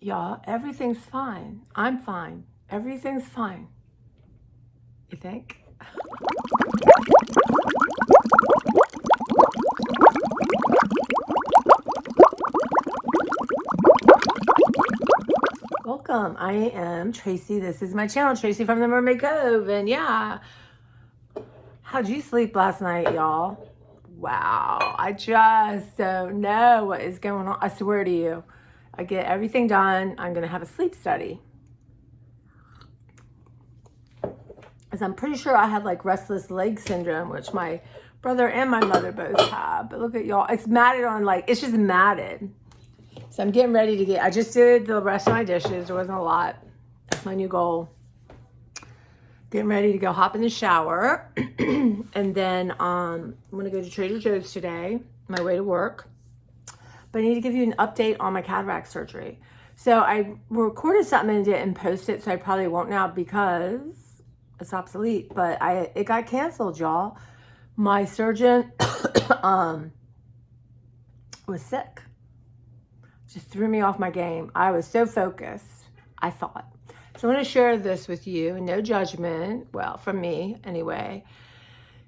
Y'all, everything's fine. I'm fine. Everything's fine. You think? Welcome. I am Tracy. This is my channel, Tracy from the Mermaid Cove. And yeah, how'd you sleep last night, y'all? Wow. I just don't know what is going on. I swear to you, I get everything done. I'm going to have a sleep study. Because I'm pretty sure I had like restless leg syndrome, which my brother and my mother both have. But look at y'all. It's matted on, like, it's just matted. So I'm getting ready to I just did the rest of my dishes. There wasn't a lot. That's my new goal. Getting ready to go hop in the shower. And then I'm going to go to Trader Joe's today, my way to work. But I need to give you an update on my cataract surgery. So I recorded something and didn't post it, so I probably won't now because it's obsolete. But it got canceled, y'all. My surgeon was sick. Just threw me off my game. I was so focused, I thought. So I want to share this with you. No judgment. Well, from me anyway.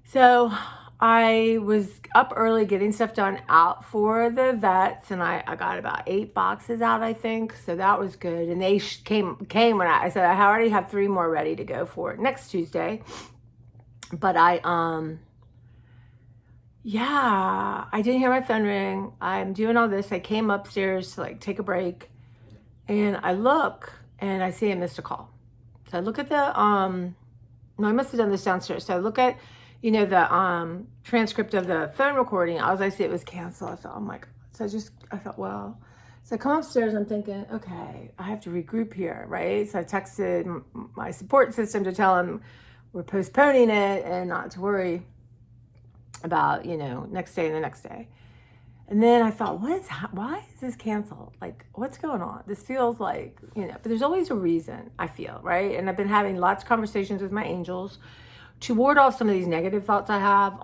So I was up early getting stuff done out for the vets, and I got about 8 boxes out, I think. So that was good. And they came when I said I already have 3 more ready to go for next Tuesday. But yeah, I didn't hear my phone ring. I'm doing all this. I came upstairs to like take a break, and I look and I see I missed a call. So I look at the no, I must have done this downstairs. So I look at, you know, the transcript of the phone recording. As I see it was canceled. I thought, oh my God. So I thought, well, so I come upstairs. I'm thinking, okay, I have to regroup here, right? So I texted my support system to tell them we're postponing it and not to worry about, you know, next day and the next day. And then I thought, why is this canceled? Like, what's going on? This feels like, you know, but there's always a reason, I feel, right? And I've been having lots of conversations with my angels to ward off some of these negative thoughts I have.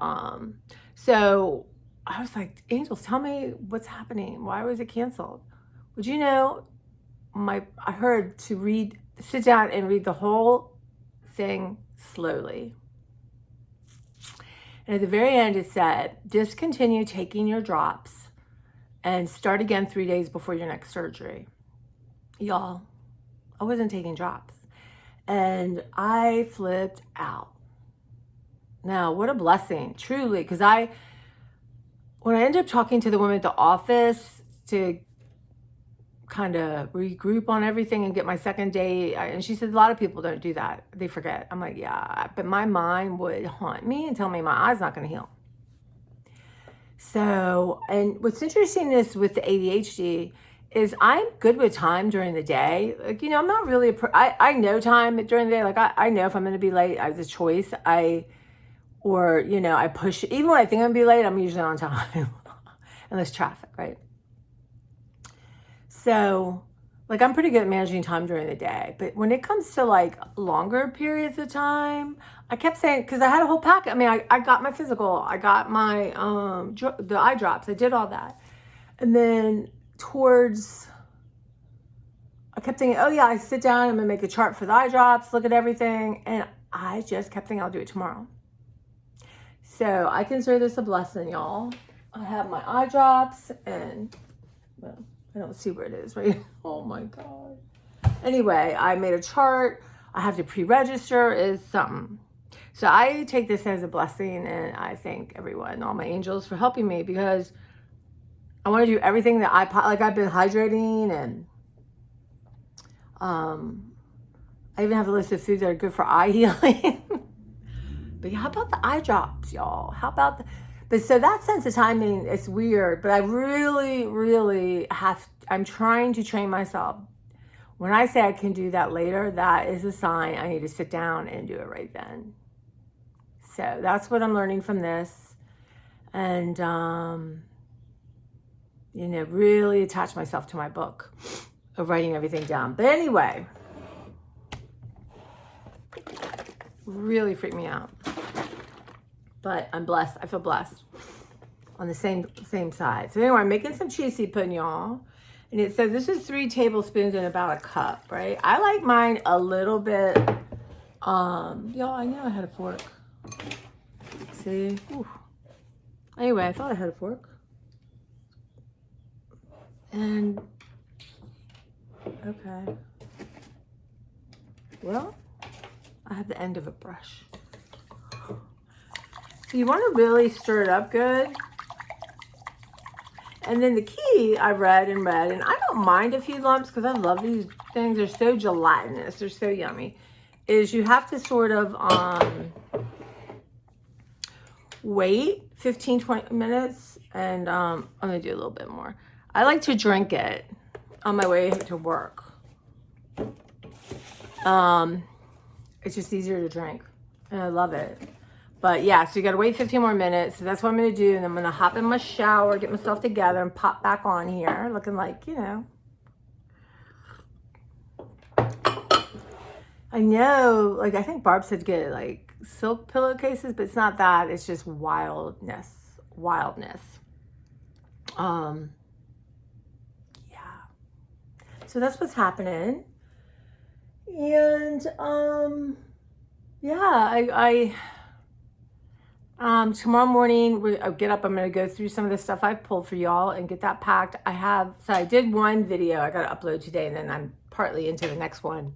So I was like, angels, tell me what's happening. Why was it canceled? Would you know, I heard to sit down and read the whole thing slowly. And at the very end, it said, discontinue taking your drops and start again 3 days before your next surgery. Y'all, I wasn't taking drops. And I flipped out. Now, what a blessing, truly. Because when I ended up talking to the woman at the office to kind of regroup on everything and get my second day, and she said a lot of people don't do that, they forget. I'm like, yeah, but my mind would haunt me and tell me my eye's not going to heal. So, and what's interesting is with the ADHD is I'm good with time during the day. Like, you know, I'm not really I know time during the day. Like, I know if I'm going to be late, I have the choice. Or, you know, I push, even when I think I'm going to be late, I'm usually on time. Unless traffic, right? So, like, I'm pretty good at managing time during the day. But when it comes to, like, longer periods of time, I kept saying, because I had a whole packet. I mean, I got my physical. I got my, the eye drops. I did all that. And then I kept thinking, oh, yeah, I sit down. I'm going to make a chart for the eye drops, look at everything. And I just kept thinking I'll do it tomorrow. So I consider this a blessing, y'all. I have my eye drops and, well, I don't see where it is, right? Oh my God. Anyway, I made a chart. I have to pre-register is something. So I take this as a blessing, and I thank everyone, all my angels, for helping me, because I want to do everything that like I've been hydrating, and I even have a list of foods that are good for eye healing. But how about the eye drops, y'all? How about but so that sense of timing, it's weird, but I really, really I'm trying to train myself. When I say I can do that later, that is a sign I need to sit down and do it right then. So that's what I'm learning from this. And, you know, really attach myself to my book of writing everything down. But anyway, really freaked me out. But I'm blessed. I feel blessed on the same side. So anyway, I'm making some cheesy pudding, y'all. And it says this is 3 tablespoons in about a cup, right? I like mine a little bit. Y'all, I know I had a fork. See? Ooh. Anyway, I thought I had a fork. And, okay. Well, I have the end of a brush. So you want to really stir it up good. And then the key I read, and I don't mind a few lumps because I love these things. They're so gelatinous. They're so yummy. Is you have to sort of wait 15, 20 minutes. And I'm going to do a little bit more. I like to drink it on my way to work. It's just easier to drink. And I love it. But yeah, so you gotta wait 15 more minutes. So that's what I'm gonna do. And I'm gonna hop in my shower, get myself together, and pop back on here, looking like, you know. I know, like, I think Barb said to get like silk pillowcases, but it's not that. It's just wildness. Yeah. So that's what's happening. And yeah, tomorrow morning, I'll get up, I'm going to go through some of the stuff I pulled for y'all and get that packed. So I did one video I got to upload today, and then I'm partly into the next one.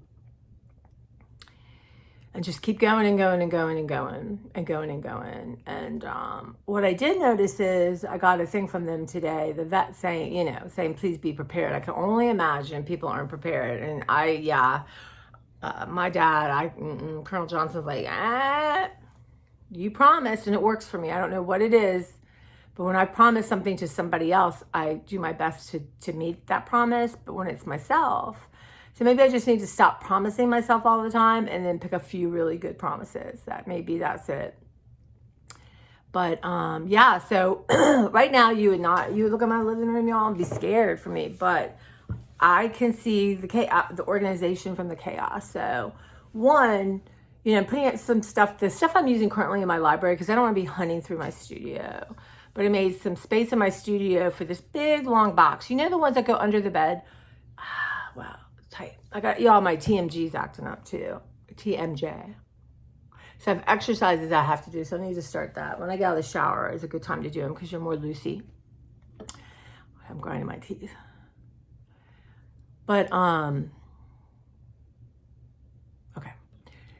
And just keep going and going and going and going and going and going. And what I did notice is I got a thing from them today, the vet saying, please be prepared. I can only imagine people aren't prepared. And my dad, Colonel Johnson's like, you promised, and it works for me. I don't know what it is, but when I promise something to somebody else, I do my best to meet that promise. But when it's myself, so maybe I just need to stop promising myself all the time and then pick a few really good promises. That's it. But yeah, so right now you would look at my living room, y'all, and be scared for me. But I can see the organization from the chaos. So one, putting out some stuff, the stuff I'm using currently in my library, because I don't want to be hunting through my studio. But I made some space in my studio for this big long box. You know the ones that go under the bed? Wow, tight. I got y'all, my TMG's acting up too. TMJ. So I have exercises I have to do, so I need to start that. When I get out of the shower, it's a good time to do them because you're more loosey. I'm grinding my teeth. But, okay.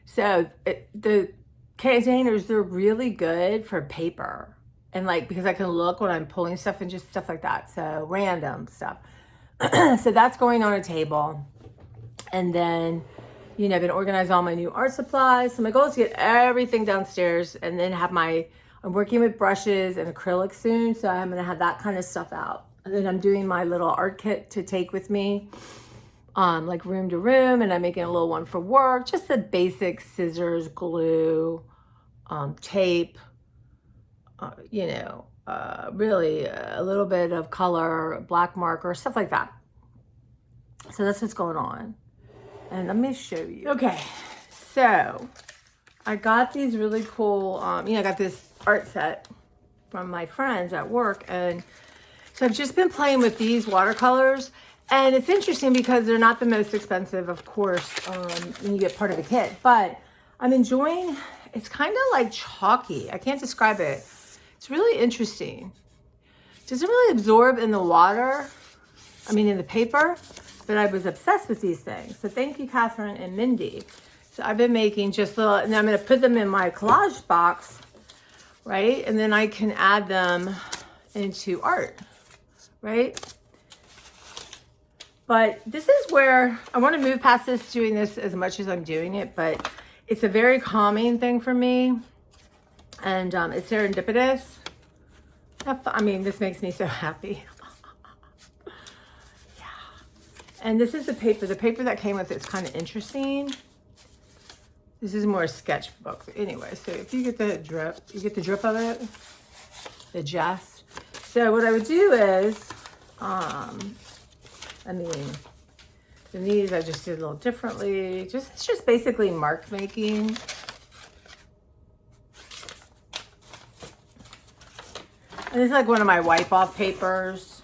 So the containers, they're really good for paper. And because I can look when I'm pulling stuff and just stuff like that. So random stuff. So that's going on a table. And then, I've been organizing all my new art supplies. So my goal is to get everything downstairs and then I'm working with brushes and acrylics soon. So I'm going to have that kind of stuff out. And then I'm doing my little art kit to take with me, like room to room. And I'm making a little one for work. Just the basic scissors, glue, tape, really a little bit of color, black marker, stuff like that. So that's what's going on. And let me show you. Okay, so I got these really cool, I got this art set from my friends at work. And so I've just been playing with these watercolors. And it's interesting because they're not the most expensive, of course, when you get part of the kit. But I'm enjoying, it's kind of like chalky. I can't describe it. It's really interesting. It doesn't really absorb in the water, in the paper. But I was obsessed with these things. So thank you, Catherine and Mindy. So I've been making just little, and I'm going to put them in my collage box, right? And then I can add them into art, right? But this is where I want to move past this, doing this as much as I'm doing it, but it's a very calming thing for me. And it's serendipitous. This makes me so happy. And this is the paper. The paper that came with it is kind of interesting. This is more a sketchbook. Anyway, so if you get the drip of it, the jest. So what I would do is, these I just did a little differently. It's just basically mark making. And this is like one of my wipe off papers.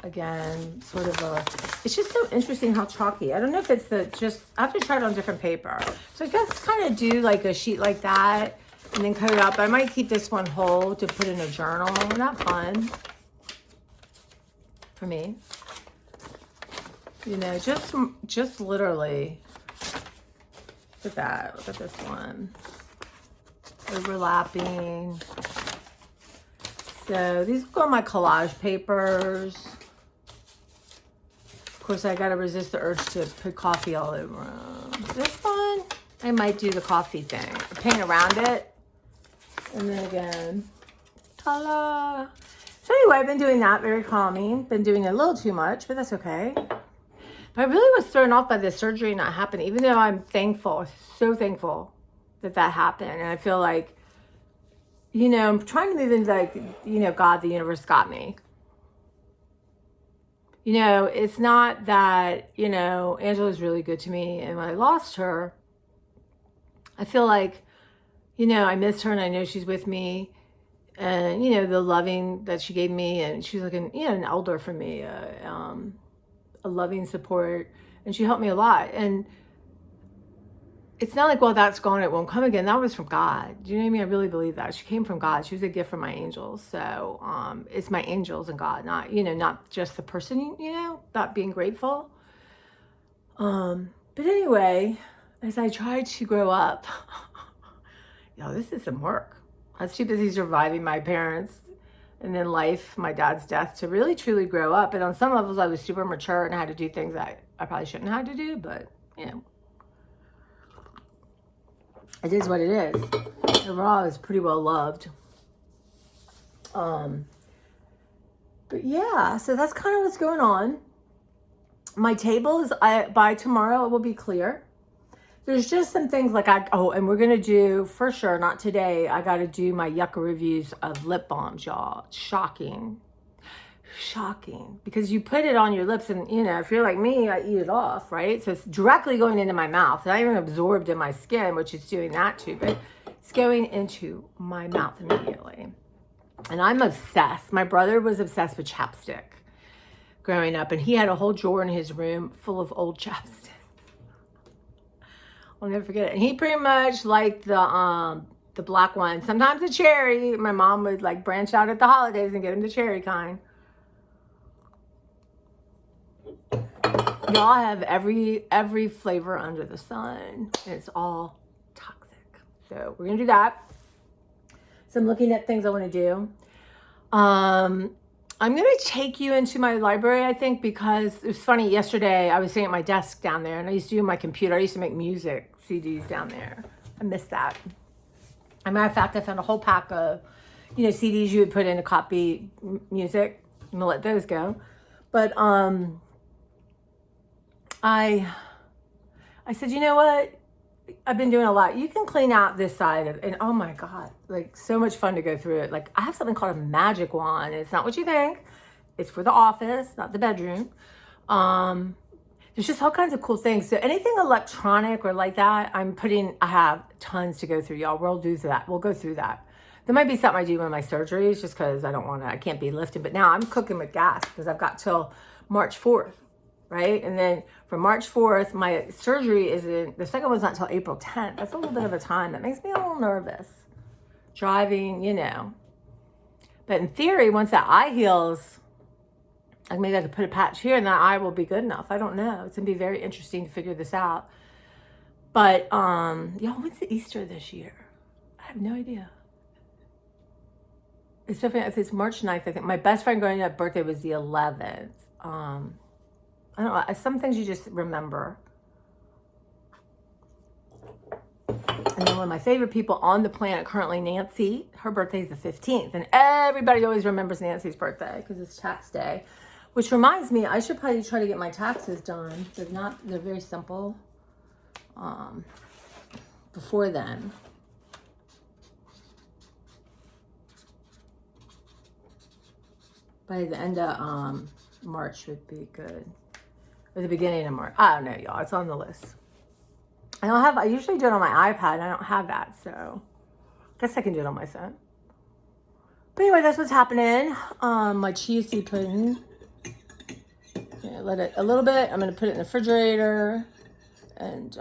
again, sort of a, it's just so interesting how chalky. I don't know if it's I have to try it on different paper. So I guess kind of do like a sheet like that and then cut it up. I might keep this one whole to put in a journal. Isn't that fun for me? You know, just literally, look at that. Look at this one. Overlapping. So these go on my collage papers. Of course, I gotta resist the urge to put coffee all over them. This one, I might do the coffee thing. Paint around it. And then again, ta-da. So anyway, I've been doing that, very calming. Been doing it a little too much, but that's okay. But I really was thrown off by this surgery not happening, even though I'm thankful, so thankful that happened. And I feel like, you know, I'm trying to move into like, you know, God, the universe got me. You know, it's not that, you know, Angela's really good to me. And when I lost her, I feel like, you know, I missed her and I know she's with me. And, you know, the loving that she gave me, and she's like an elder for me, a loving support. And she helped me a lot. And it's not like, well, that's gone, it won't come again. That was from God. Do you know what I mean? I really believe that. She came from God. She was a gift from my angels. So it's my angels and God, not, you know, not just the person, you know, not being grateful. But anyway, as I tried to grow up, this is some work. I was too busy surviving my parents and then life, my dad's death, to really truly grow up. And on some levels, I was super mature and had to do things that I probably shouldn't have to do, but, you know. It is what it is. Overall, I was pretty well loved. But yeah, so that's kind of what's going on. My table is, by tomorrow, it will be clear. There's just some things like and we're going to do, for sure, not today, I got to do my Yucca reviews of lip balms, y'all. Shocking. Because you put it on your lips and, you know, if you're like me, I eat it off, right? So it's directly going into my mouth. It's not even absorbed in my skin, which is doing that too, but it's going into my mouth immediately. And I'm obsessed. My brother was obsessed with chapstick growing up, and he had a whole drawer in his room full of old chapstick. I'll never forget it. And he pretty much liked the black one. Sometimes the cherry. My mom would like branch out at the holidays and get him the cherry kind. Y'all have every flavor under the sun. And it's all toxic. So we're gonna do that. So I'm looking at things I want to do. I'm going to take you into my library, I think, because it was funny. Yesterday, I was sitting at my desk down there, and I used to do my computer. I used to make music CDs down there. I miss that. As a matter of fact, I found a whole pack of, you know, CDs you would put in to copy music. I'm going to let those go. But I said, you know what? I've been doing a lot. You can clean out this side and oh my God, like so much fun to go through it. Like I have something called a magic wand. It's not what you think. It's for the office, not the bedroom. There's just all kinds of cool things. So anything electronic or like that, I have tons to go through, y'all. We'll do that. We'll go through that. There might be something I do in my surgeries just because I can't be lifted. But now I'm cooking with gas because I've got till March 4th. Right? And then from March 4th, my surgery the second one's not until April 10th. That's a little bit of a time. That makes me a little nervous. Driving, you know. But in theory, once that eye heals, like maybe I could put a patch here and that eye will be good enough. I don't know. It's going to be very interesting to figure this out. But, y'all, when's the Easter this year? I have no idea. It's definitely, if it's March 9th, I think. My best friend growing up birthday was the 11th. I don't know, some things you just remember. And then one of my favorite people on the planet currently, Nancy, her birthday is the 15th. And everybody always remembers Nancy's birthday because it's tax day. Which reminds me, I should probably try to get my taxes done. They're very simple. Before then. By the end of March would be good. Or the beginning of March. I don't know, y'all. It's on the list. I usually do it on my iPad. I don't have that, so I guess I can do it on my phone. But anyway, that's what's happening. My chia seed pudding. Yeah, let it a little bit. I'm going to put it in the refrigerator, and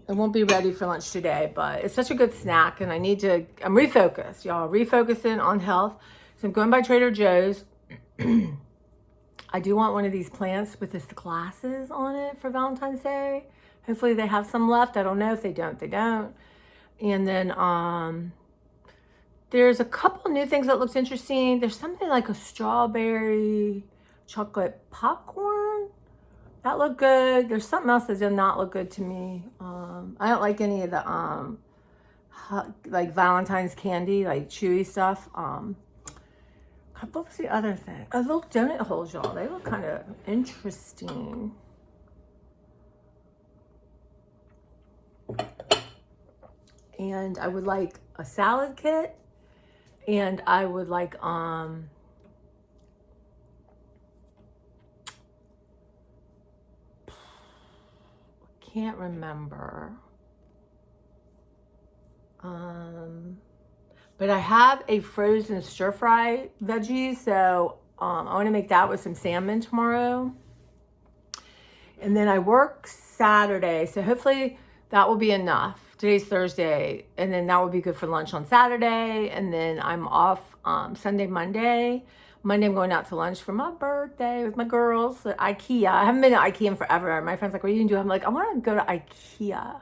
it won't be ready for lunch today, but it's such a good snack, and I'm refocused, y'all, refocusing on health. So I'm going by Trader Joe's. I do want one of these plants with this glasses on it for Valentine's Day. Hopefully they have some left. I don't know. If they don't, they don't. And then there's a couple new things that looks interesting. There's something like a strawberry chocolate popcorn. That looked good. There's something else that did not look good to me. I don't like any of the like Valentine's candy, like chewy stuff. What was the other thing? Oh, little donut holes, y'all. They look kind of interesting. And I would like a salad kit, and I would like can't remember. But I have a frozen stir-fry veggie, so I want to make that with some salmon tomorrow. And then I work Saturday, so hopefully that will be enough. Today's Thursday, and then that will be good for lunch on Saturday. And then I'm off Sunday, Monday. Monday I'm going out to lunch for my birthday with my girls at IKEA. I haven't been to IKEA in forever. My friend's like, what are you gonna do? I'm like, I want to go to IKEA.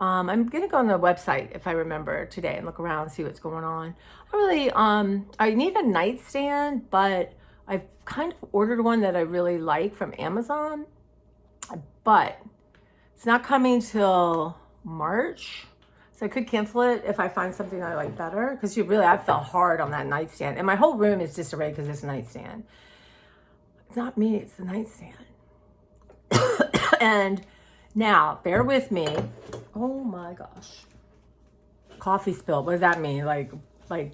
I'm gonna go on the website if I remember today and look around and see what's going on. I need a nightstand, but I've kind of ordered one that I really like from Amazon, but it's not coming till March. So I could cancel it if I find something I like better, because I fell hard on that nightstand. And my whole room is disarray because it's a nightstand. It's not me, it's the nightstand. And now, bear with me. Oh my gosh. Coffee spill. What does that mean? Like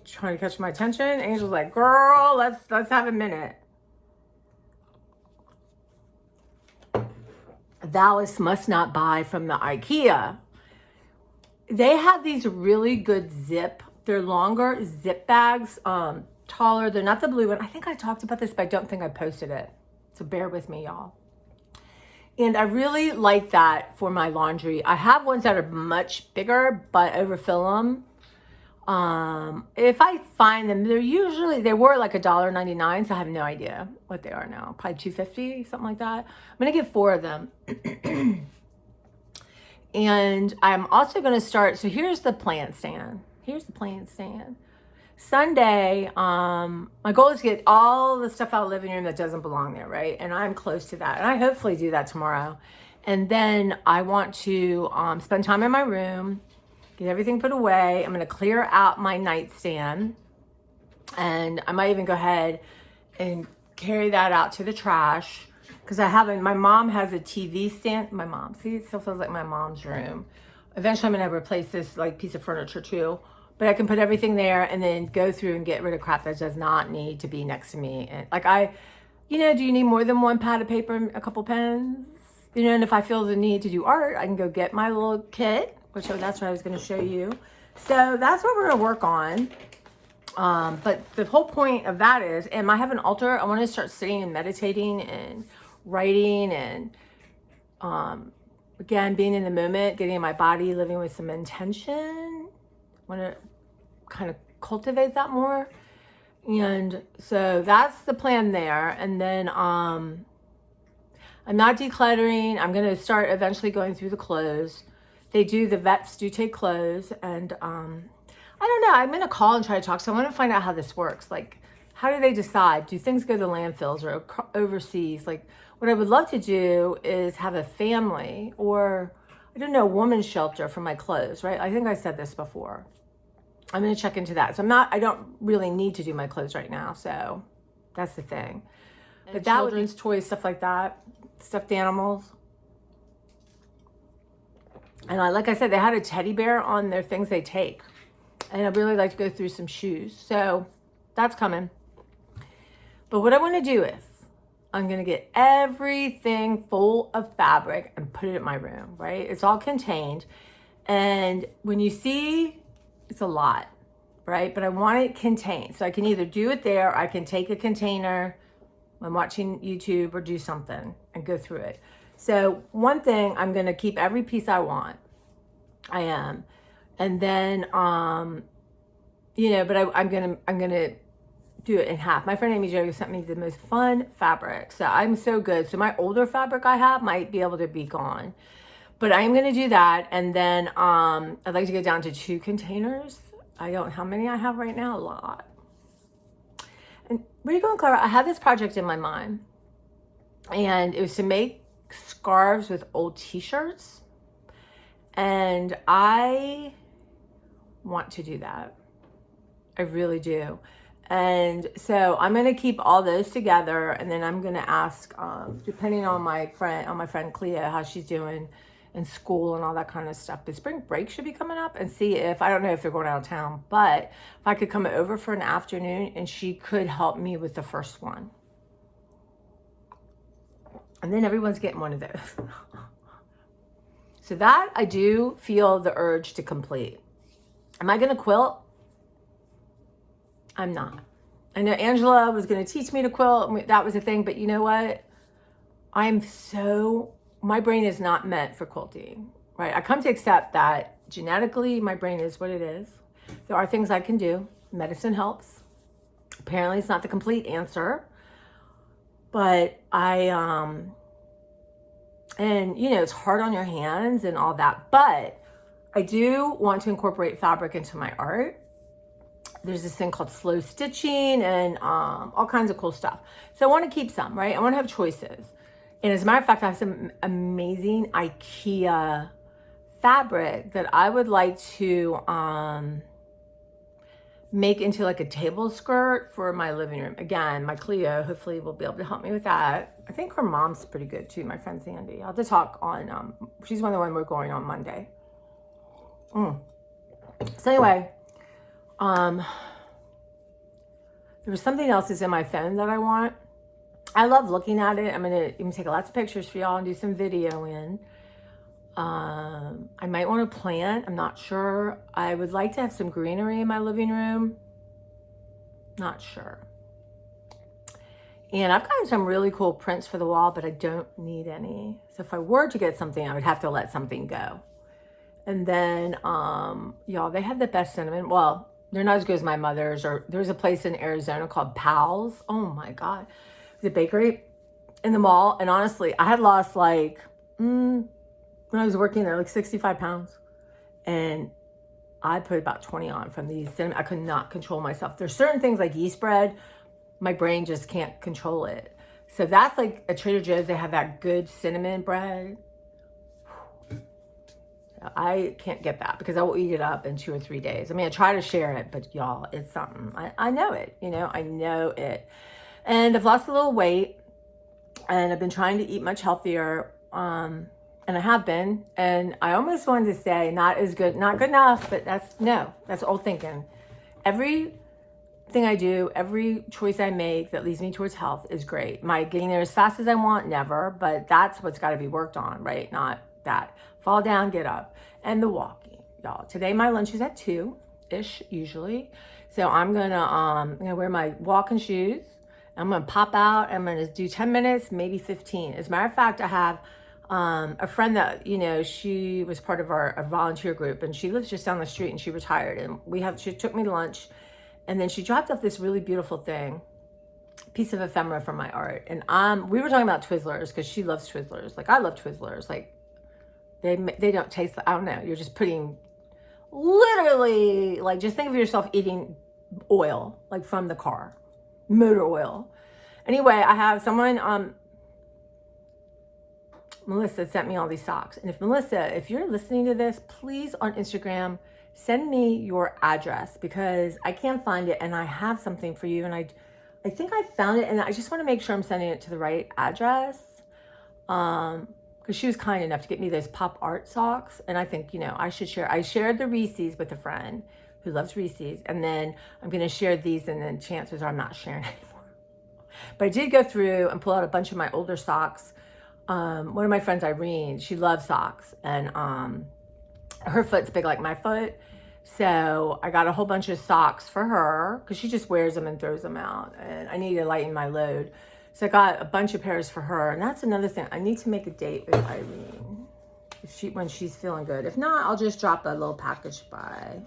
trying to catch my attention? Angel's like, girl, let's have a minute. Dallas must not buy from the IKEA. They have these really good they're longer zip bags, taller. They're not the blue one. I think I talked about this, but I don't think I posted it. So bear with me, y'all. And I really like that for my laundry. I have ones that are much bigger, but overfill them. If I find them, they were like $1.99, so I have no idea what they are now. Probably $2.50, something like that. I'm gonna get 4 of them. And I'm also gonna start, so here's the plant stand. Sunday, my goal is to get all the stuff out of the living room that doesn't belong there, right? And I'm close to that. And I hopefully do that tomorrow. And then I want to spend time in my room, get everything put away. I'm going to clear out my nightstand. And I might even go ahead and carry that out to the trash. Because my mom has a TV stand. See, it still feels like my mom's room. Eventually I'm going to replace this piece of furniture too. But I can put everything there and then go through and get rid of crap that does not need to be next to me. And do you need more than one pad of paper and a couple pens? And if I feel the need to do art, I can go get my little kit, which that's what I was going to show you. So that's what we're going to work on. But the whole point of that is, I have an altar. I want to start sitting and meditating and writing and, again, being in the moment, getting in my body, living with some intention. Want to kind of cultivate that more. And so that's the plan there. And then I'm not decluttering. I'm going to start eventually going through the clothes. The vets do take clothes. And I don't know. I'm going to call and try to talk. So I want to find out how this works. How do they decide? Do things go to landfills or overseas? What I would love to do is have a family or, I don't know, woman's shelter for my clothes, right? I think I said this before. I'm going to check into that. So I don't really need to do my clothes right now. So that's the thing. But that children's toys, stuff like that, stuffed animals. And like I said, they had a teddy bear on their things they take. And I'd really like to go through some shoes. So that's coming. But what I want to do is I'm going to get everything full of fabric and put it in my room, right? It's all contained. And when you see, it's a lot, right? But I want it contained. So I can either do it there, or I can take a container, I'm watching YouTube or do something and go through it. So one thing, I'm going to keep every piece I want. I am. And then, but I'm going to do it in half. My friend Amy Jo sent me the most fun fabric. So I'm so good. So my older fabric I have might be able to be gone. But I'm going to do that. And then I'd like to go down to 2 containers. I don't know how many I have right now. A lot. And where are you going, Clara? I have this project in my mind. And it was to make scarves with old t-shirts. And I want to do that. I really do. And so I'm going to keep all those together. And then I'm going to ask, depending on my friend Clea, how she's doing in school and all that kind of stuff. But spring break should be coming up, and see if, I don't know if they're going out of town, but if I could come over for an afternoon and she could help me with the first one. And then everyone's getting one of those. So that I do feel the urge to complete. Am I going to quilt? I'm not. I know Angela was going to teach me to quilt. That was a thing, but you know what? My brain is not meant for quilting, right? I come to accept that genetically my brain is what it is. There are things I can do. Medicine helps. Apparently it's not the complete answer, but it's hard on your hands and all that, but I do want to incorporate fabric into my art. There's this thing called slow stitching and all kinds of cool stuff. So I want to keep some, right? I want to have choices. And as a matter of fact, I have some amazing IKEA fabric that I would like to make into like a table skirt for my living room. Again, my Cleo hopefully will be able to help me with that. I think her mom's pretty good too, my friend Sandy. I'll have to talk on, she's one of the ones we're going on Monday. So anyway, there was something else that's in my phone that I want. I love looking at it. I'm going to even take lots of pictures for y'all and do some video in. I might want to plant. I'm not sure. I would like to have some greenery in my living room. Not sure. And I've gotten some really cool prints for the wall, but I don't need any. So if I were to get something, I would have to let something go. And then, y'all, they have the best cinnamon. Well, they're not as good as my mother's. Or there's a place in Arizona called Pal's. Oh my God. The bakery in the mall. And honestly, I had lost when I was working there, 65 pounds. And I put about 20 on from these cinnamon. I could not control myself. There's certain things like yeast bread. My brain just can't control it. So that's like at Trader Joe's. They have that good cinnamon bread. I can't get that because I will eat it up in 2 or 3 days. I mean, I try to share it, but y'all, it's something. I know it, I know it. And I've lost a little weight and I've been trying to eat much healthier. And I have been, and I almost wanted to say not as good, not good enough, but that's old thinking. Everything I do, every choice I make that leads me towards health is great. Am I getting there as fast as I want? Never, but that's what's got to be worked on, right? Not that. Fall down, get up. And the walking, y'all. Today my lunch is at 2-ish usually. So I'm gonna wear my walking shoes. I'm gonna pop out. I'm gonna do 10 minutes, maybe 15. As a matter of fact, I have a friend that, she was part of our volunteer group, and she lives just down the street, and she retired. And she took me to lunch, and then she dropped off this really beautiful piece of ephemera from my art. And we were talking about Twizzlers because she loves Twizzlers. Like I love Twizzlers. Like they don't taste, I don't know. You're just putting literally, like, just think of yourself eating oil, like from the car, motor oil. Anyway, I have someone, Melissa sent me all these socks. And Melissa, if you're listening to this, please on Instagram, send me your address because I can't find it and I have something for you. And I think I found it and I just want to make sure I'm sending it to the right address. Because she was kind enough to get me those pop art socks. And I think, I should share. I shared the Reese's with a friend who loves Reese's. And then I'm going to share these, and then chances are I'm not sharing anymore. But I did go through and pull out a bunch of my older socks. One of my friends, Irene, she loves socks. And her foot's big like my foot. So I got a whole bunch of socks for her because she just wears them and throws them out. And I need to lighten my load. So I got a bunch of pairs for her. And that's another thing. I need to make a date with Irene when she's feeling good. If not, I'll just drop a little package by.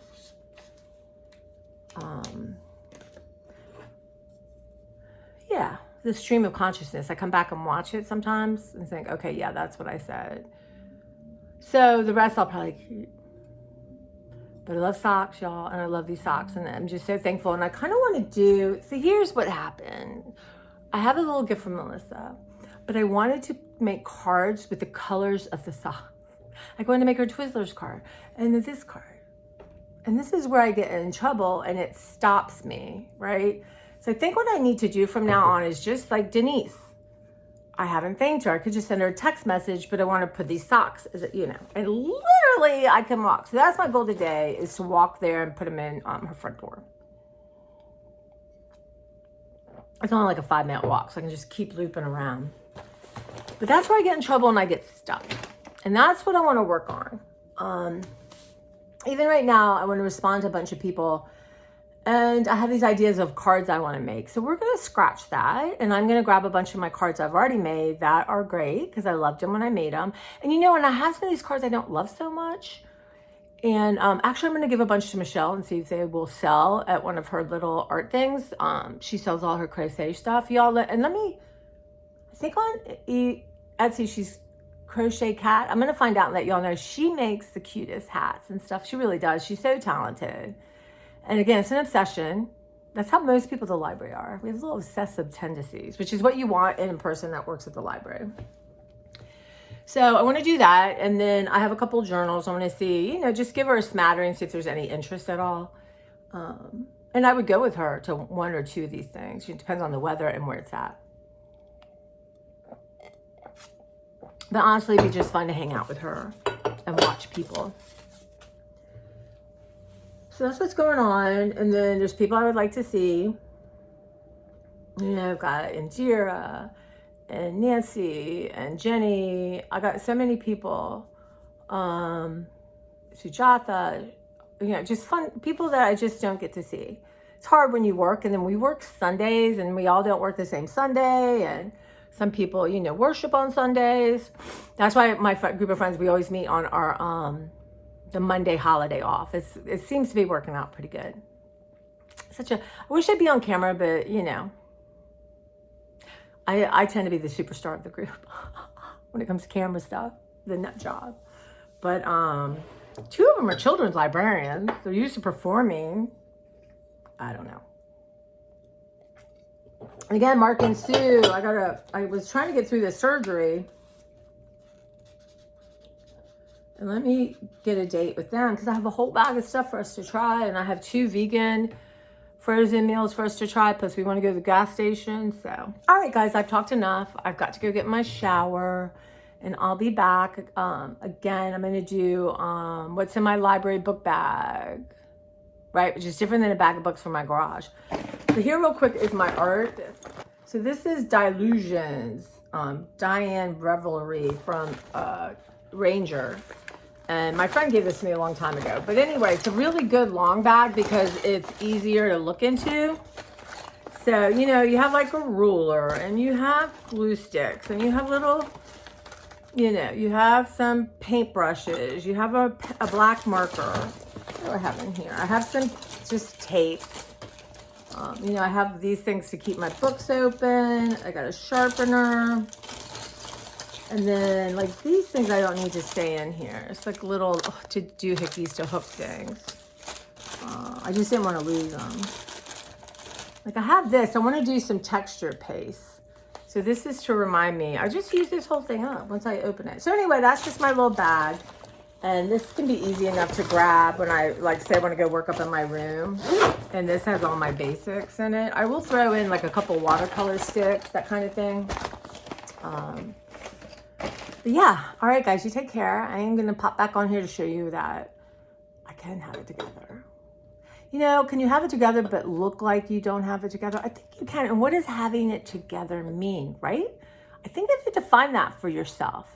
Yeah, the stream of consciousness. I come back and watch it sometimes and think, okay, yeah, that's what I said. So the rest I'll probably keep. But I love socks, y'all, and I love these socks, and I'm just so thankful. And I kind of want to do, so here's what happened. I have a little gift from Melissa, but I wanted to make cards with the colors of the socks. I wanted to make her a Twizzlers card, and then this card. And this is where I get in trouble, and it stops me, right? So I think what I need to do from now on is just like Denise. I haven't thanked her. I could just send her a text message, but I want to put these socks, and literally I can walk. So that's my goal today, is to walk there and put them in her front door. It's only like a 5-minute walk, so I can just keep looping around. But that's where I get in trouble and I get stuck. And that's what I want to work on. Even right now, I want to respond to a bunch of people. And I have these ideas of cards I want to make. So we're going to scratch that. And I'm going to grab a bunch of my cards I've already made that are great because I loved them when I made them. And and I have some of these cards I don't love so much. And actually, I'm going to give a bunch to Michelle and see if they will sell at one of her little art things. She sells all her crochet stuff. Y'all, I think on Etsy, she's Crochet Cat. I'm going to find out and let y'all know she makes the cutest hats and stuff. She really does. She's so talented. And again, it's an obsession. That's how most people at the library are. We have little obsessive tendencies, which is what you want in a person that works at the library. So I want to do that. And then I have a couple journals. I want to see, just give her a smattering, see if there's any interest at all. And I would go with her to one or two of these things. It depends on the weather and where it's at. But honestly, it'd be just fun to hang out with her and watch people. So that's what's going on. And then there's people I would like to see. I've got Indira and Nancy and Jenny. I got so many people. Sujatha, just fun people that I just don't get to see. It's hard when you work, and then we work Sundays, and we all don't work the same Sunday. And some people, worship on Sundays. That's why my group of friends, we always meet on our the Monday holiday off. It seems to be working out pretty good. I wish I'd be on camera, but I tend to be the superstar of the group when it comes to camera stuff, the nut job. But 2 of them are children's librarians. They're used to performing. I don't know. And again, Mark and Sue, I was trying to get through this surgery. And let me get a date with them because I have a whole bag of stuff for us to try. And I have 2 vegan frozen meals for us to try. Plus we want to go to the gas station. So, all right, guys, I've talked enough. I've got to go get my shower and I'll be back. Again, I'm going to do what's in my library book bag, right? Which is different than a bag of books from my garage. So here real quick is my art. So this is Dilutions, Diane Revelry from Ranger. And my friend gave this to me a long time ago. But anyway, it's a really good long bag because it's easier to look into. So, you have like a ruler and you have glue sticks and you have little, you have some paint brushes. You have a black marker. What do I have in here? I have some just tape. I have these things to keep my books open. I got a sharpener. And then like these things I don't need to stay in here. It's like little to do hickeys to hook things. I just didn't want to lose them. Like I have this, I want to do some texture paste. So this is to remind me, I just use this whole thing up once I open it. So anyway, that's just my little bag. And this can be easy enough to grab when I say I want to go work up in my room. And this has all my basics in it. I will throw in like a couple watercolor sticks, that kind of thing. But yeah, all right, guys, you take care. I am going to pop back on here to show you that I can have it together. Can you have it together but look like you don't have it together? I think you can. And what does having it together mean, right? I think you have to define that for yourself.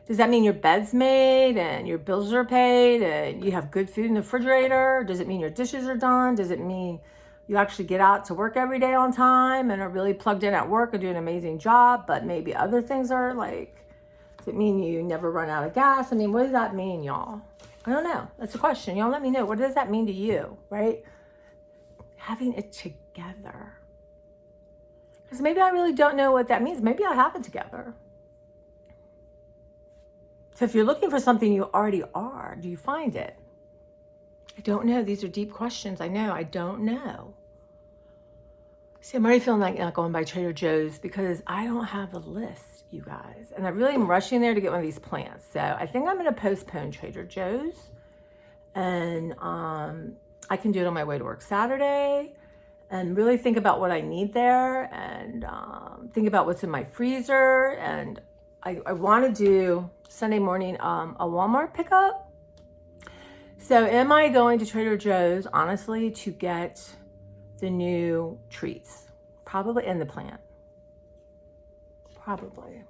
Does that mean your bed's made and your bills are paid and you have good food in the refrigerator? Does it mean your dishes are done? Does it mean you actually get out to work every day on time and are really plugged in at work and do an amazing job, but maybe other things are like, does it mean you never run out of gas? I mean, what does that mean, y'all? I don't know. That's a question. Y'all let me know. What does that mean to you, right? Having it together. Because maybe I really don't know what that means. Maybe I have it together. So if you're looking for something you already are, do you find it? I don't know. These are deep questions. I know. I don't know. See, I'm already feeling like not going by Trader Joe's because I don't have a list, you guys. And I really am rushing there to get one of these plants. So I think I'm going to postpone Trader Joe's. And I can do it on my way to work Saturday. And really think about what I need there. And think about what's in my freezer. And I want to do Sunday morning a Walmart pickup. So am I going to Trader Joe's, honestly, to get the new treats? Probably in the plant. Probably.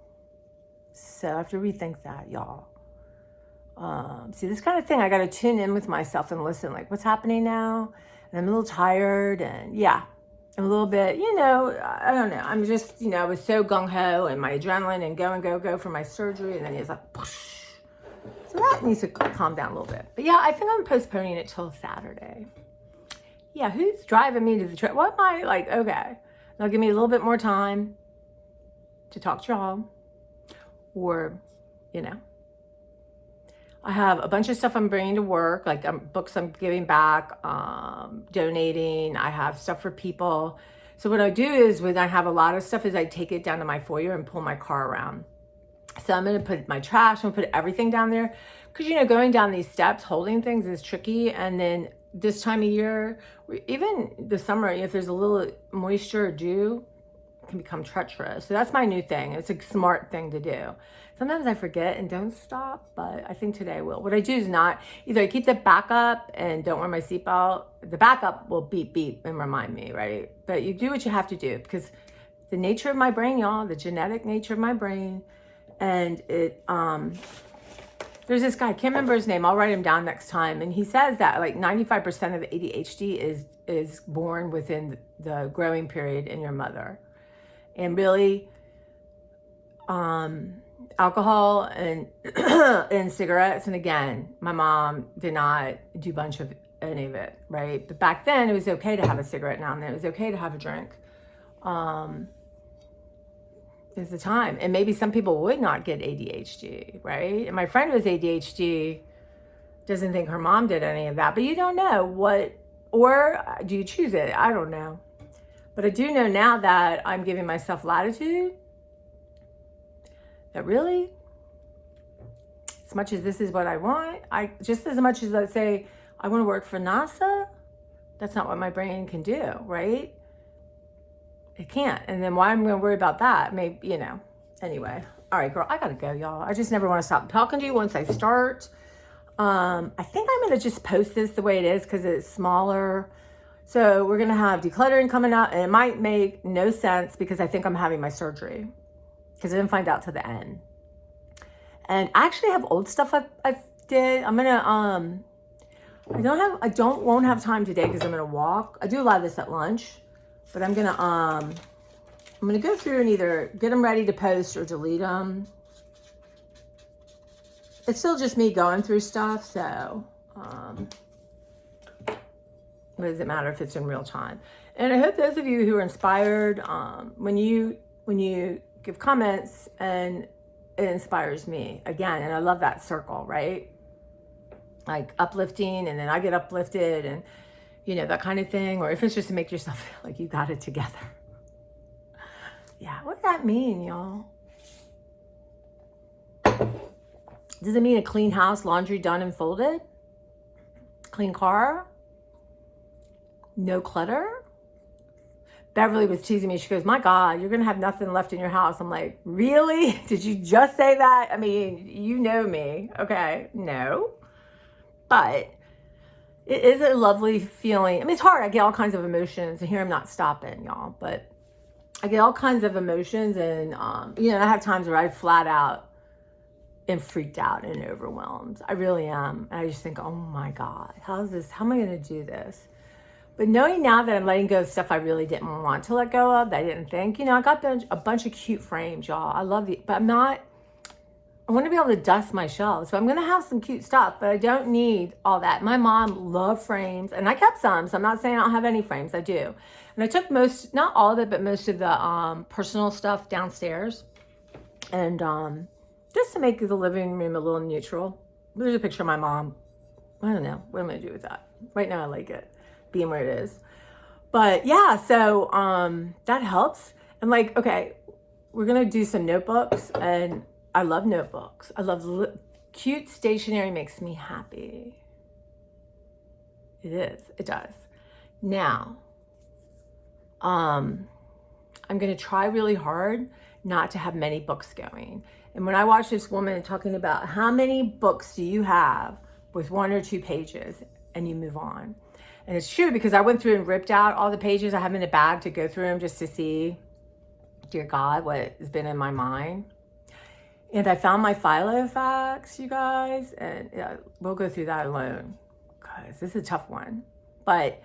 So I have to rethink that, y'all. See, this kind of thing, I got to tune in with myself and listen, like, what's happening now? And I'm a little tired, and yeah, I'm a little bit, I don't know. I'm just, I was so gung-ho and my adrenaline and go for my surgery. And then it's like, whoosh. So that needs to calm down a little bit. But yeah, I think I'm postponing it till Saturday. Yeah, who's driving me to the trip? What am I like? Okay. They'll give me a little bit more time to talk to y'all. Or, I have a bunch of stuff I'm bringing to work, like books I'm giving back, donating. I have stuff for people. So what I do is when I have a lot of stuff is I take it down to my foyer and pull my car around. So I'm going to put my trash, I'm going to put everything down there. Because, going down these steps, holding things is tricky. And then this time of year, even the summer, if there's a little moisture or dew, it can become treacherous. So that's my new thing. It's a smart thing to do. Sometimes I forget and don't stop, but I think today I will. What I do is not, either I keep the backup and don't wear my seatbelt. The backup will beep, beep and remind me, right? But you do what you have to do because the nature of my brain, y'all, the genetic nature of my brain, and it, there's this guy, I can't remember his name. I'll write him down next time. And he says that like 95% of ADHD is born within the growing period in your mother. And really, alcohol and and cigarettes. And again, my mom did not do a bunch of any of it, right? But back then it was okay to have a cigarette now and then. It was okay to have a drink. Is the time. And maybe some people would not get ADHD, right? And my friend who has ADHD doesn't think her mom did any of that, but you don't know what, or do you choose it? I don't know. But I do know now that I'm giving myself latitude, that really, as much as this is what I want, just as much as I say, I want to work for NASA, that's not what my brain can do, right? It can't. And then why am I going to worry about that? Maybe, anyway. All right, girl, I got to go, y'all. I just never want to stop talking to you once I start. I think I'm going to just post this the way it is because it's smaller. So we're going to have decluttering coming out, and it might make no sense because I think I'm having my surgery because I didn't find out till the end. And I actually have old stuff I did. I'm going to, won't have time today because I'm going to walk. I do a lot of this at lunch. But I'm gonna go through and either get them ready to post or delete them. It's still just me going through stuff, so what does it matter if it's in real time? And I hope those of you who are inspired, when you give comments, and it inspires me again. And I love that circle, right? Like uplifting, and then I get uplifted, and that kind of thing. Or if it's just to make yourself feel like you got it together. Yeah, what does that mean, y'all? Does it mean a clean house, laundry done and folded? Clean car? No clutter? Beverly was teasing me. She goes, my God, you're going to have nothing left in your house. I'm like, really? Did you just say that? I mean, you know me. Okay, no. But it is a lovely feeling. I mean, it's hard. I get all kinds of emotions, and here I'm not stopping, y'all. But I get all kinds of emotions, and I have times where I flat out am freaked out and overwhelmed. I really am. And I just think, oh my God, how am I going to do this? But knowing now that I'm letting go of stuff I really didn't want to let go of, that I didn't think, you know, I got a bunch of cute frames, y'all. I love the, but I want to be able to dust my shelves. So I'm going to have some cute stuff, but I don't need all that. My mom loved frames, and I kept some, so I'm not saying I don't have any frames. I do. And I took most, not all of it, but most of the personal stuff downstairs. And just to make the living room a little neutral. There's a picture of my mom. I don't know. What am I going to do with that? Right now I like it being where it is. But yeah, so that helps. And like, okay, we're going to do some notebooks, and I love notebooks. I love cute stationery, makes me happy. It is. It does. Now, I'm going to try really hard not to have many books going. And when I watch this woman talking about how many books do you have with 1 or 2 pages and you move on. And it's true, because I went through and ripped out all the pages I have in a bag to go through them just to see, dear God, what has been in my mind. And I found my Filofax, you guys, and yeah, we'll go through that alone, because this is a tough one. But,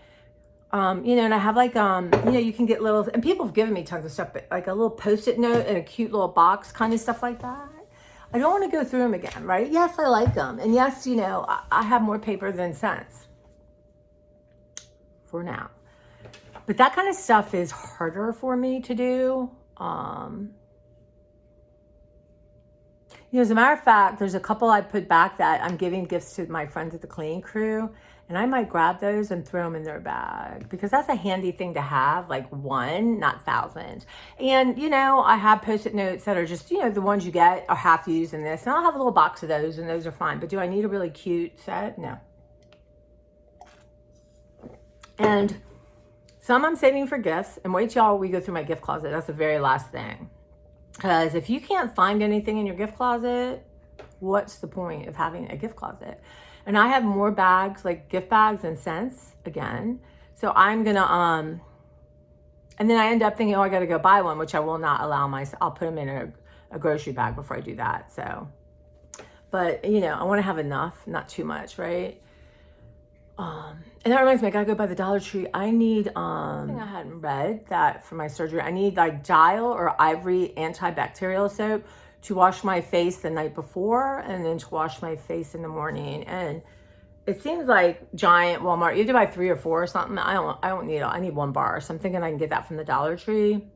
you know, and I have like, you know, you can get little, and people have given me tons of stuff, but like a little Post-it note and a cute little box, kind of stuff like that. I don't want to go through them again, right? Yes, I like them. And yes, you know, I have more paper than sense for now. But that kind of stuff is harder for me to do. You know, as a matter of fact, there's a couple I put back that I'm giving gifts to my friends at the cleaning crew, and I might grab those and throw them in their bag, because that's a handy thing to have, like one, not thousands. And, you know, I have Post-it notes that are just, you know, the ones you get are half used in this, and I'll have a little box of those, and those are fine. But do I need a really cute set? No. And some I'm saving for gifts, and wait till we go through my gift closet. That's the very last thing. Because if you can't find anything in your gift closet, what's the point of having a gift closet? And I have more bags, like gift bags and scents again. So I'm going to, and then I end up thinking, oh, I got to go buy one, which I will not allow myself. I'll put them in a grocery bag before I do that. So, but you know, I want to have enough, not too much, right? And that reminds me, I gotta go by the Dollar Tree. I need, something I hadn't read that for my surgery. I need like Dial or Ivory antibacterial soap to wash my face the night before, and then to wash my face in the morning. And it seems like Giant, Walmart, you have to buy 3 or 4 or something. I don't need it. I need 1 bar. So I'm thinking I can get that from the Dollar Tree.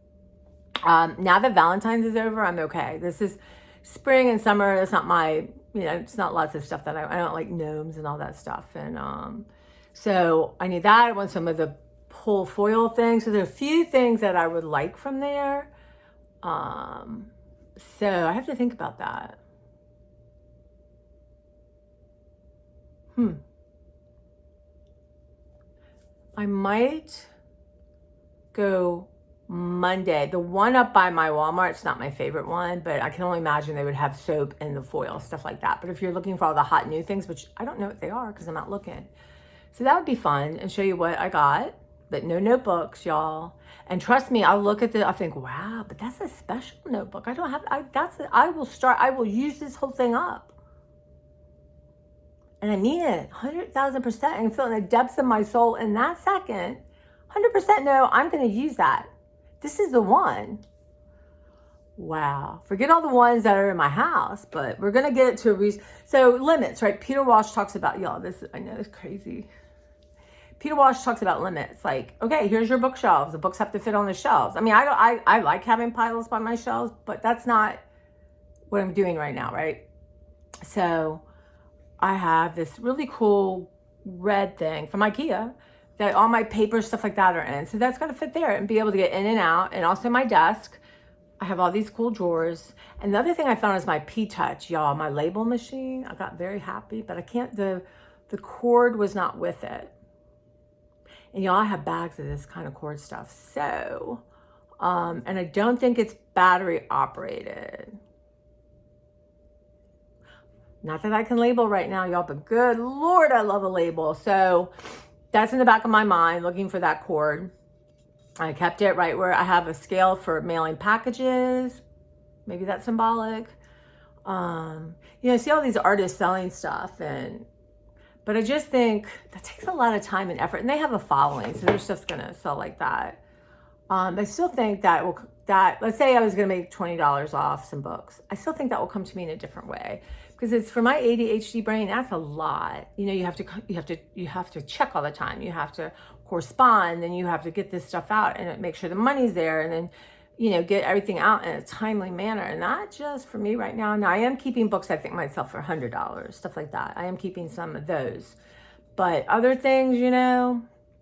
Now that Valentine's is over, I'm okay. This is spring and summer. It's not my, you know, it's not lots of stuff that I don't like gnomes and all that stuff. And, so I need that. I want some of the pull foil things. So there are a few things that I would like from there. So I have to think about that. I might go Monday. The one up by my Walmart, it's not my favorite one, but I can only imagine they would have soap and the foil, stuff like that. But if you're looking for all the hot new things, which I don't know what they are because I'm not looking. So that would be fun, and show you what I got, but no notebooks, y'all. And trust me, I'll look at I think, wow, but that's a special notebook. I don't have, I will use this whole thing up. And I mean it, 100,000%. I can feel in the depths of my soul in that second, 100% no, I'm going to use that. This is the one. Wow. Forget all the ones that are in my house, but we're going to get it to a reason. So limits, right? Peter Walsh talks about, y'all, this, I know it's crazy. Peter Walsh talks about limits. Like, okay, here's your bookshelves. The books have to fit on the shelves. I mean, I like having piles by my shelves, but that's not what I'm doing right now, right? So I have this really cool red thing from IKEA that all my paper, stuff like that are in. So that's got to fit there and be able to get in and out. And also my desk. I have all these cool drawers. And the other thing I found is my P-Touch, y'all, my label machine. I got very happy, but I can't, the cord was not with it. And y'all, I have bags of this kind of cord stuff. So, and I don't think it's battery operated. Not that I can label right now, y'all, but good Lord, I love a label. So that's in the back of my mind, looking for that cord. I kept it right where I have a scale for mailing packages. Maybe that's symbolic. You know, I see all these artists selling stuff, and But I just think that takes a lot of time and effort, and they have a following, so their stuff's gonna sell like that. I still think that let's say I was gonna make $20 off some books. I still think that will come to me in a different way, because it's for my ADHD brain. That's a lot. You know, you have to check all the time. You have to correspond, and you have to get this stuff out and make sure the money's there, and then, you know, get everything out in a timely manner. And not just for me right now. Now I am keeping books I think myself for $100, stuff like that. I am keeping some of those, but other things, you know,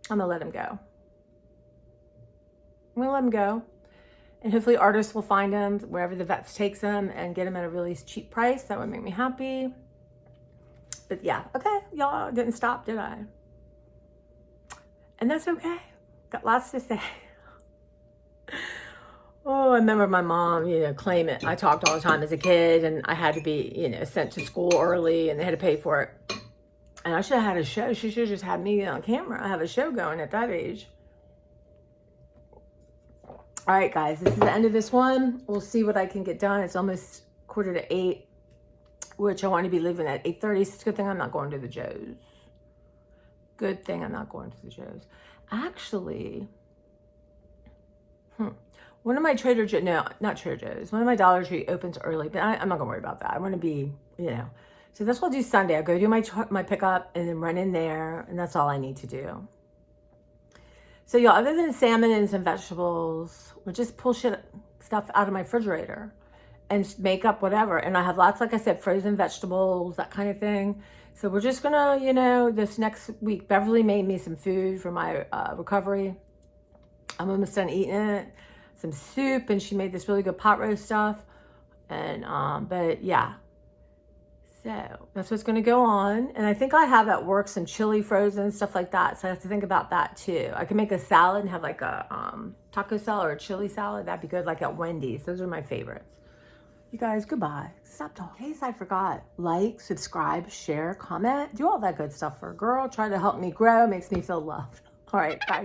I'm gonna let them go. I'm gonna let them go. And hopefully artists will find them wherever the vets takes them and get them at a really cheap price. That would make me happy. But yeah, okay, y'all, didn't stop, did I? And that's okay. Got lots to say. Oh, I remember my mom, you know, claim it. I talked all the time as a kid, and I had to be, you know, sent to school early, and they had to pay for it. And I should have had a show. She should have just had me on camera. I have a show going at that age. All right, guys, this is the end of this one. We'll see what I can get done. It's almost 7:45, which I want to be leaving at 8:30. It's a good thing I'm not going to the Joe's. Good thing I'm not going to the Joe's. Actually, one of my Trader Joe's, no, not Trader Joe's, one of my Dollar Tree opens early, but I'm not going to worry about that. I want to be, you know. So that's what I'll do Sunday. I'll go do my pickup and then run in there, and that's all I need to do. So y'all, other than salmon and some vegetables, we'll just pull stuff out of my refrigerator and make up whatever. And I have lots, like I said, frozen vegetables, that kind of thing. So we're just gonna, you know, this next week, Beverly made me some food for my recovery. I'm almost done eating it. Some soup, and she made this really good pot roast stuff. And, but yeah. So that's what's going to go on. And I think I have at work some chili frozen, stuff like that. So I have to think about that too. I can make a salad and have like a taco salad or a chili salad. That'd be good, like at Wendy's. Those are my favorites. You guys, goodbye. Stop talking. In case I forgot, like, subscribe, share, comment, do all that good stuff for a girl. Try to help me grow. Makes me feel loved. All right, bye.